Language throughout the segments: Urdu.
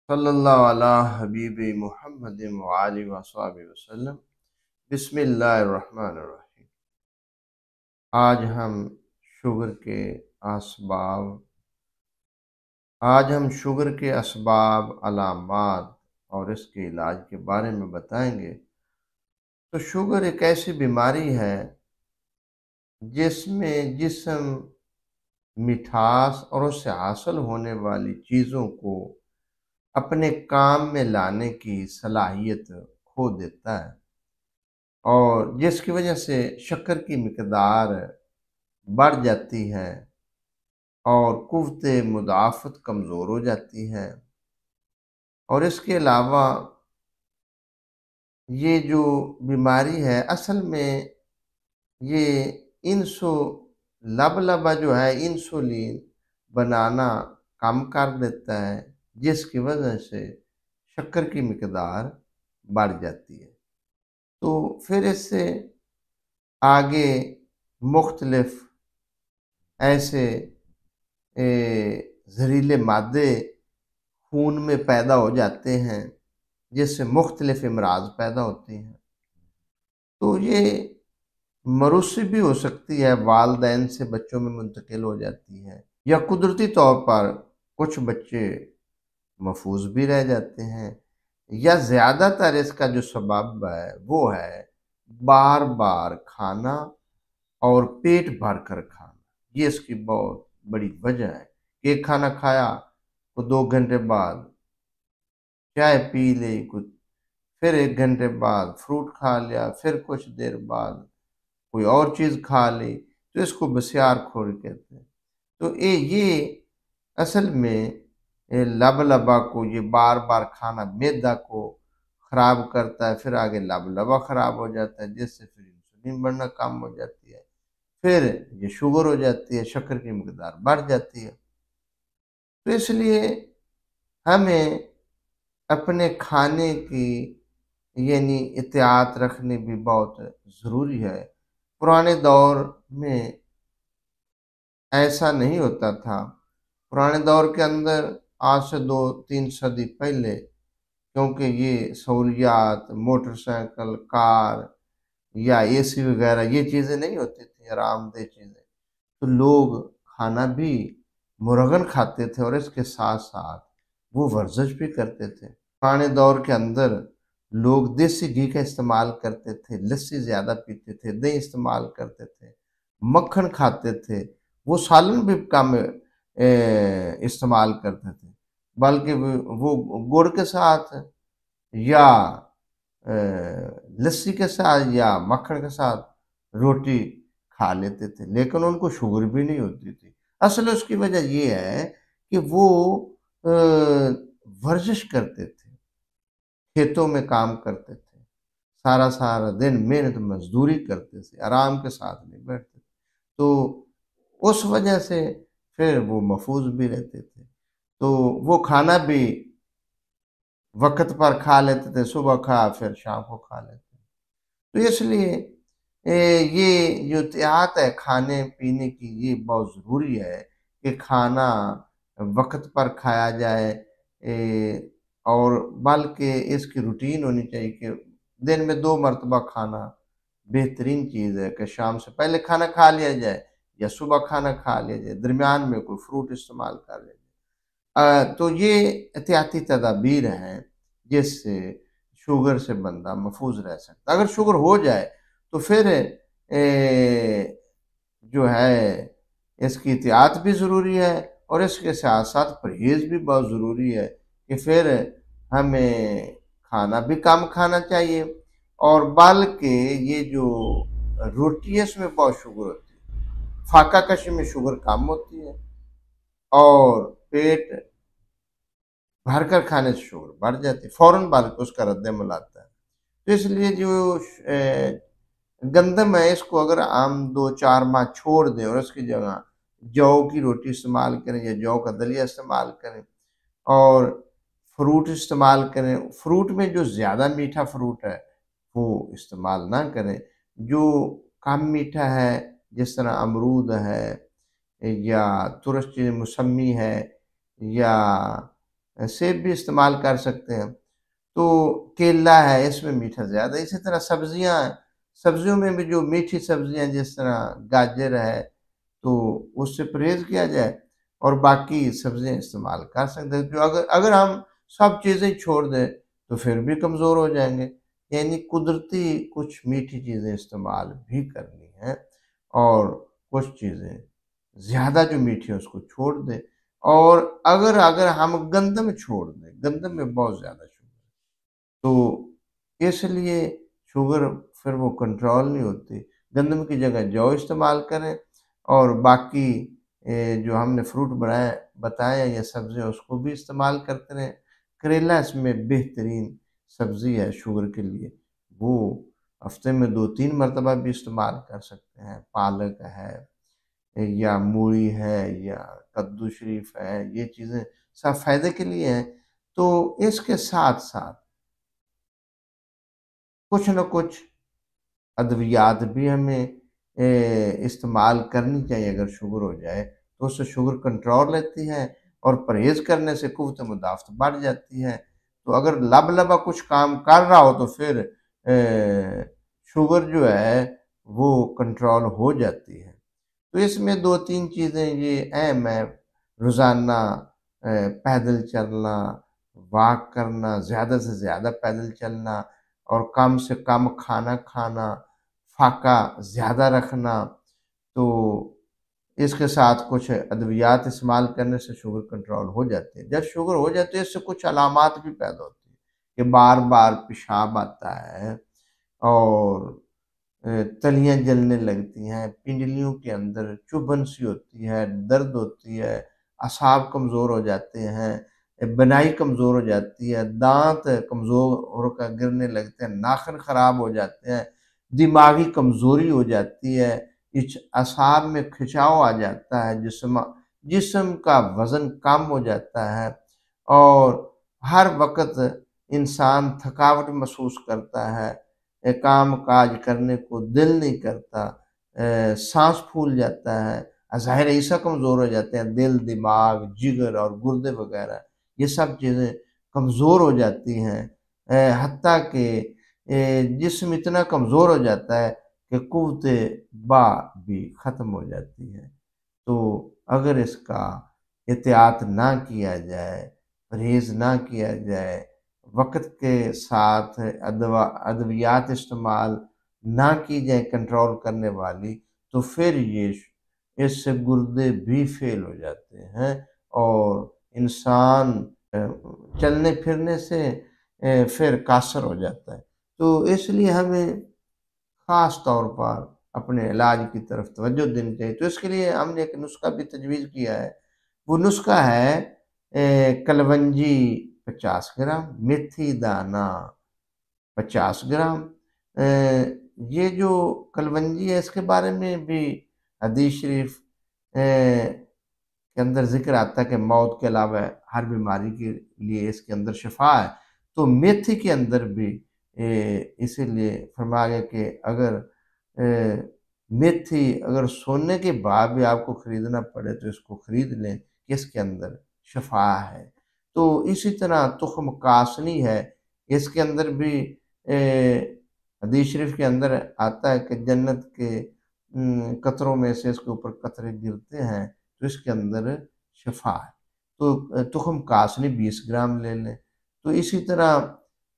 صلی اللہ علی حبیب محمد وآلہ وصحبہ وسلم۔ بسم اللہ الرحمن الرحیم۔ آج ہم شوگر کے اسباب علامات اور اس کے علاج کے بارے میں بتائیں گے۔ تو شوگر ایک ایسی بیماری ہے جس میں جسم مٹھاس اور اس سے حاصل ہونے والی چیزوں کو اپنے کام میں لانے کی صلاحیت کھو دیتا ہے، اور جس کی وجہ سے شکر کی مقدار بڑھ جاتی ہے اور قوت مدافعت کمزور ہو جاتی ہے۔ اور اس کے علاوہ یہ جو بیماری ہے اصل میں یہ لبا جو ہے انسولین بنانا کم کر دیتا ہے، جس کی وجہ سے شکر کی مقدار بڑھ جاتی ہے۔ تو پھر اس سے آگے مختلف ایسے زہریلے مادے خون میں پیدا ہو جاتے ہیں جس سے مختلف امراض پیدا ہوتے ہیں۔ تو یہ موروثی بھی ہو سکتی ہے، والدین سے بچوں میں منتقل ہو جاتی ہے، یا قدرتی طور پر کچھ بچے محفوظ بھی رہ جاتے ہیں، یا زیادہ تر اس کا جو سبب ہے وہ ہے بار بار کھانا اور پیٹ بھر کر کھانا۔ یہ اس کی بہت بڑی وجہ ہے کہ ایک کھانا کھایا تو 2 گھنٹے بعد چائے پی لی، پھر 1 گھنٹے بعد فروٹ کھا لیا، پھر کچھ دیر بعد کوئی اور چیز کھا لی، تو اس کو بسیار خوری کہتے ہیں۔ تو یہ اصل میں لبا کو، یہ بار بار کھانا معدہ کو خراب کرتا ہے، پھر آگے لبا خراب ہو جاتا ہے، جس سے پھر انسولین بڑھنا کم ہو جاتی ہے، پھر یہ شوگر ہو جاتی ہے، شکر کی مقدار بڑھ جاتی ہے۔ تو اس لیے ہمیں اپنے کھانے کی یعنی احتیاط رکھنی بھی بہت ضروری ہے۔ پرانے دور میں ایسا نہیں ہوتا تھا۔ پرانے دور کے اندر آج سے 2-3 صدی پہلے، کیونکہ یہ سہولیات موٹر سائیکل، کار یا اے سی وغیرہ یہ چیزیں نہیں ہوتی تھیں، آرام دہ چیزیں، تو لوگ کھانا بھی مرغن کھاتے تھے اور اس کے ساتھ ساتھ وہ ورزش بھی کرتے تھے۔ پرانے دور کے اندر لوگ دیسی گھی کا استعمال کرتے تھے، لسی زیادہ پیتے تھے، دہی استعمال کرتے تھے، مکھن کھاتے تھے، وہ سالن بھی کم استعمال کرتے تھے، بلکہ وہ گڑ کے ساتھ یا لسی کے ساتھ یا مکھن کے ساتھ روٹی کھا لیتے تھے، لیکن ان کو شوگر بھی نہیں ہوتی تھی۔ اصل اس کی وجہ یہ ہے کہ وہ ورزش کرتے تھے، کھیتوں میں کام کرتے تھے، سارا دن محنت مزدوری کرتے تھے، آرام کے ساتھ نہیں بیٹھتے تھے، تو اس وجہ سے پھر وہ محفوظ بھی رہتے تھے۔ تو وہ کھانا بھی وقت پر کھا لیتے تھے، صبح کھا پھر شام کو کھا لیتے تھے۔ تو اس لیے یہ جو احتیاط ہے کھانے پینے کی، یہ بہت ضروری ہے کہ کھانا وقت پر کھایا جائے، اور بلکہ اس کی روٹین ہونی چاہیے کہ دن میں 2 مرتبہ کھانا بہترین چیز ہے، کہ شام سے پہلے کھانا کھا لیا جائے یا صبح کھانا کھا لیا جائے، درمیان میں کوئی فروٹ استعمال کر لیا جائے۔ تو یہ احتیاطی تدابیر ہیں جس سے شوگر سے بندہ محفوظ رہ سکتا۔ اگر شوگر ہو جائے تو پھر جو ہے اس کی احتیاط بھی ضروری ہے، اور اس کے ساتھ ساتھ پرہیز بھی بہت ضروری ہے کہ پھر ہمیں کھانا بھی کم کھانا چاہیے، اور بلکہ یہ جو روٹی ہے اس میں بہت شوگر ہوتی ہے، فاقہ کشی میں شوگر کم ہوتی ہے، اور پیٹ بھر کر کھانے سے شوگر بڑھ جاتی ہے، فوراً بلکہ اس کا رد عمل آتا ہے۔ تو اس لیے جو گندم ہے اس کو اگر ہم 2-4 ماہ چھوڑ دیں اور اس کی جگہ جو کی روٹی استعمال کریں یا جو کا دلیا استعمال کریں اور فروٹ استعمال کریں، فروٹ میں جو زیادہ میٹھا فروٹ ہے وہ استعمال نہ کریں، جو کم میٹھا ہے جس طرح امرود ہے یا ترش موسمی ہے یا سیب بھی استعمال کر سکتے ہیں۔ تو کیلا ہے، اس میں میٹھا زیادہ ہے۔ اسی طرح سبزیاں ہیں، سبزیوں میں بھی جو میٹھی سبزیاں جس طرح گاجر ہے تو اس سے پرہیز کیا جائے، اور باقی سبزیاں استعمال کر سکتے ہیں۔ جو اگر ہم سب چیزیں چھوڑ دیں تو پھر بھی کمزور ہو جائیں گے، یعنی قدرتی کچھ میٹھی چیزیں استعمال بھی کرنی ہیں، اور کچھ چیزیں زیادہ جو میٹھی ہیں اس کو چھوڑ دیں۔ اور اگر ہم گندم چھوڑ دیں، گندم میں بہت زیادہ شوگر ہے، تو اس لیے شوگر پھر وہ کنٹرول نہیں ہوتی۔ گندم کی جگہ جو استعمال کریں، اور باقی جو ہم نے فروٹ بتایا یا سبزیاں اس کو بھی استعمال کرتے رہیں۔ کریلا اس میں بہترین سبزی ہے شوگر کے لیے، وہ ہفتے میں 2-3 مرتبہ بھی استعمال کر سکتے ہیں۔ پالک ہے یا مولی ہے یا کدو شریف ہے، یہ چیزیں سب فائدے کے لیے ہیں۔ تو اس کے ساتھ ساتھ کچھ نہ کچھ ادویات بھی ہمیں استعمال کرنی چاہیے۔ اگر شوگر ہو جائے تو اس سے شوگر کنٹرول رہتی ہے، اور پرہیز کرنے سے قوت مدافعت بڑھ جاتی ہے۔ تو اگر لبا کچھ کام کر رہا ہو تو پھر شوگر جو ہے وہ کنٹرول ہو جاتی ہے۔ تو اس میں 2-3 چیزیں یہ اہم ہیں: روزانہ پیدل چلنا، واک کرنا، زیادہ سے زیادہ پیدل چلنا، اور کم سے کم کھانا کھانا، فاقہ زیادہ رکھنا۔ تو اس کے ساتھ کچھ ادویات استعمال کرنے سے شوگر کنٹرول ہو جاتی ہے۔ جب شوگر ہو جاتی ہے اس سے کچھ علامات بھی پیدا ہوتی ہیں کہ بار بار پیشاب آتا ہے، اور تلیاں جلنے لگتی ہیں، پنڈلیوں کے اندر چبھن سی ہوتی ہے، درد ہوتی ہے، اعصاب کمزور ہو جاتے ہیں، بنائی کمزور ہو جاتی ہے، دانت کمزور ہو کر گرنے لگتے ہیں، ناخن خراب ہو جاتے ہیں، دماغی کمزوری ہو جاتی ہے، اعصاب میں کھچاؤ آ جاتا ہے، جسم کا وزن کم ہو جاتا ہے، اور ہر وقت انسان تھکاوٹ محسوس کرتا ہے، کام کاج کرنے کو دل نہیں کرتا، سانس پھول جاتا ہے، ظاہر عیسیٰ کمزور ہو جاتے ہیں، دل، دماغ، جگر اور گردے وغیرہ یہ سب چیزیں کمزور ہو جاتی ہیں۔ حتیٰ کہ جسم اتنا کمزور ہو جاتا ہے کہ قوت با بھی ختم ہو جاتی ہے۔ تو اگر اس کا احتیاط نہ کیا جائے، پرہیز نہ کیا جائے، وقت کے ساتھ ادویات استعمال نہ کی جائے کنٹرول کرنے والی، تو پھر اس سے گردے بھی فیل ہو جاتے ہیں، اور انسان چلنے پھرنے سے پھر قاصر ہو جاتا ہے۔ تو اس لیے ہمیں خاص طور پر اپنے علاج کی طرف توجہ دینی چاہیے۔ تو اس کے لیے ہم نے ایک نسخہ بھی تجویز کیا ہے، وہ نسخہ ہے کلونجی 50 گرام، میتھی دانہ 50 گرام۔ یہ جو کلونجی ہے اس کے بارے میں بھی حدیث شریف کے اندر ذکر آتا ہے کہ موت کے علاوہ ہر بیماری کے لیے اس کے اندر شفا ہے۔ تو میتھی کے اندر بھی اسی لیے فرمایا گیا کہ اگر میتھی اگر سونے کے بعد بھی آپ کو خریدنا پڑے تو اس کو خرید لیں کہ اس کے اندر شفا ہے۔ تو اسی طرح تخم کاسنی ہے، اس کے اندر بھی حدیث شریف کے اندر آتا ہے کہ جنت کے قطروں میں سے اس کے اوپر قطرے گرتے ہیں تو اس کے اندر شفا ہے۔ تو تخم کاسنی 20 گرام لے لیں۔ تو اسی طرح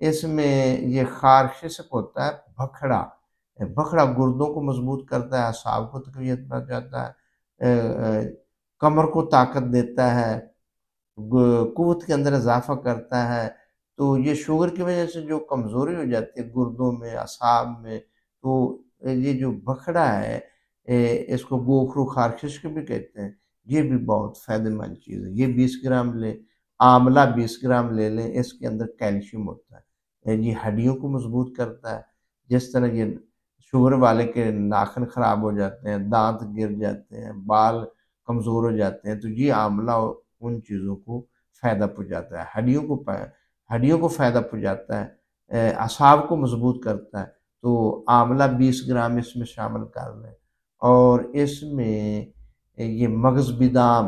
اس میں یہ خارشسک ہوتا ہے بکھڑا گردوں کو مضبوط کرتا ہے، اعصاب کو تقویت پہنچاتا ہے، کمر کو طاقت دیتا ہے، قوت کے اندر اضافہ کرتا ہے۔ تو یہ شوگر کی وجہ سے جو کمزوری ہو جاتی ہے گردوں میں، اعصاب میں، تو یہ جو بکھڑا ہے اس کو گوکھرو خارشسک بھی کہتے ہیں، یہ بھی بہت فائدہ مند چیز ہے۔ یہ 20 گرام لیں۔ آملہ 20 گرام لے لیں، اس کے اندر کیلشیم ہوتا ہے، یہ ہڈیوں کو مضبوط کرتا ہے۔ جس طرح یہ شوگر والے کے ناخن خراب ہو جاتے ہیں، دانت گر جاتے ہیں، بال کمزور ہو جاتے ہیں، تو یہ آملہ ان چیزوں کو فائدہ پہنچاتا ہے، ہڈیوں کو فائدہ پہنچاتا ہے، اعصاب کو مضبوط کرتا ہے۔ تو آملہ 20 گرام اس میں شامل کر لیں، اور اس میں یہ مغز بادام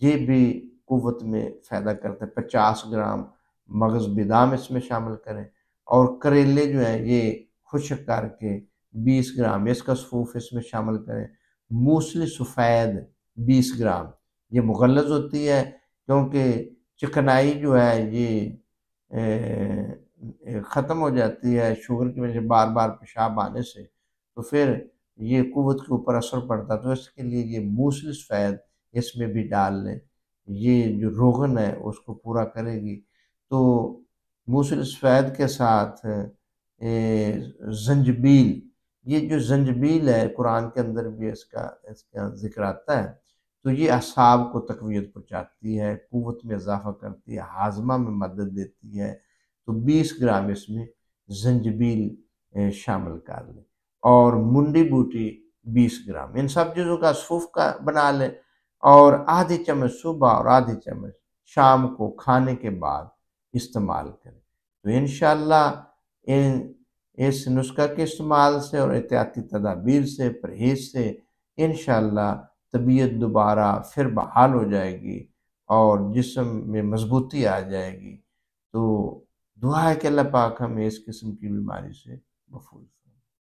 یہ بھی قوت میں فائدہ کرتا ہے۔ 50 گرام مغز بادام اس میں شامل کریں، اور کریلے جو ہیں یہ خشک کر کے 20 گرام اسکسفوف اس میں شامل کریں۔ موسلی سفید 20 گرام، یہ مغلظ ہوتی ہے کیونکہ چکنائی جو ہے یہ ختم ہو جاتی ہے شوگر کی وجہ سے، بار بار پیشاب آنے سے، تو پھر یہ قوت کے اوپر اثر پڑتا، تو اس کے لیے یہ موسلی سفید اس میں بھی ڈال لیں، یہ جو روغن ہے اس کو پورا کرے گی۔ تو موسلی سفید کے ساتھ زنجبیل، یہ جو زنجبیل ہے قرآن کے اندر بھی اس کا ذکر آتا ہے، تو یہ اعصاب کو تقویت پہنچاتی ہے، قوت میں اضافہ کرتی ہے، ہاضمہ میں مدد دیتی ہے۔ تو 20 گرام اس میں زنجبیل شامل کر لیں، اور منڈی بوٹی 20 گرام، ان سب چیزوں کا صفوف کا بنا لیں، اور آدھی چمچ صبح اور آدھی چمچ شام کو کھانے کے بعد استعمال کریں۔ تو انشاءاللہ اس نسخہ کے استعمال سے اور احتیاطی تدابیر سے، پرہیز سے، انشاءاللہ طبیعت دوبارہ پھر بحال ہو جائے گی اور جسم میں مضبوطی آ جائے گی۔ تو دعا ہے کہ اللہ پاک ہمیں اس قسم کی بیماری سے محفوظ